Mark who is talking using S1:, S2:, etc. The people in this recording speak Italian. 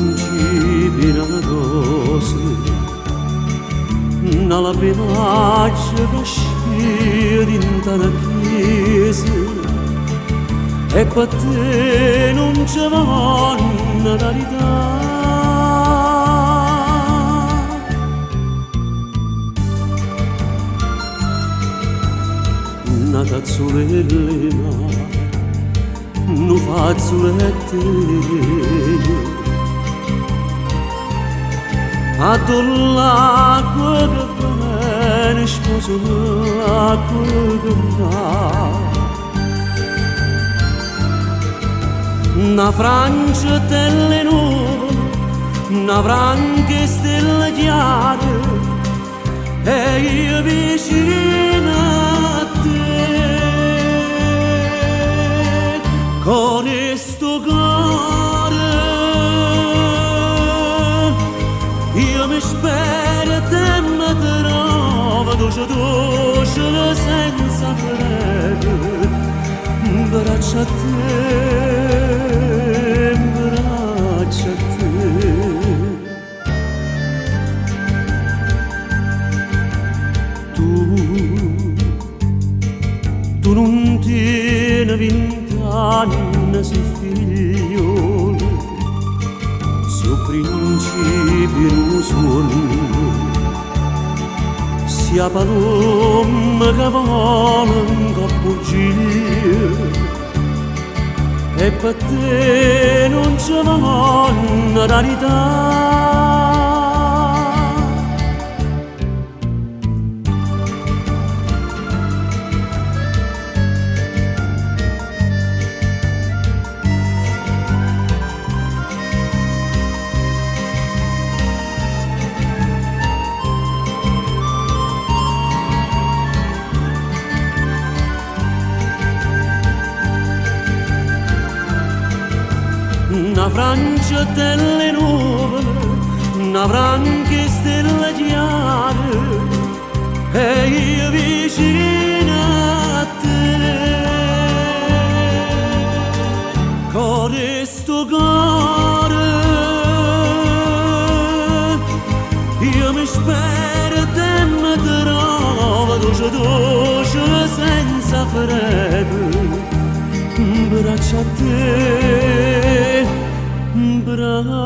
S1: principi amorosi, nella penaccia che scia dinta la chiesa, e per te non c'è vanno carità. Una cazzolellina, un fazzoletto, a l'acqua che viene, sposo l'acqua che va. Una Francia delle nuvole, una franca stella chiara, e io vicino a te. Con questo cuore io mi spero e te mi trovo dolce dolce senza freno, braccia a te, braccia a te. Tu non tieni 20 anni, sei figlio, sei principi non suono, sia paloma che vola in cappuccino, e per te non c'è vanno rarità. Una Francia delle nuvole, una franca stella chiara, e io vicino a te. Con questo cuore io mi spero e te mi trovo dolce dolce senza freno, braccia a te, braccia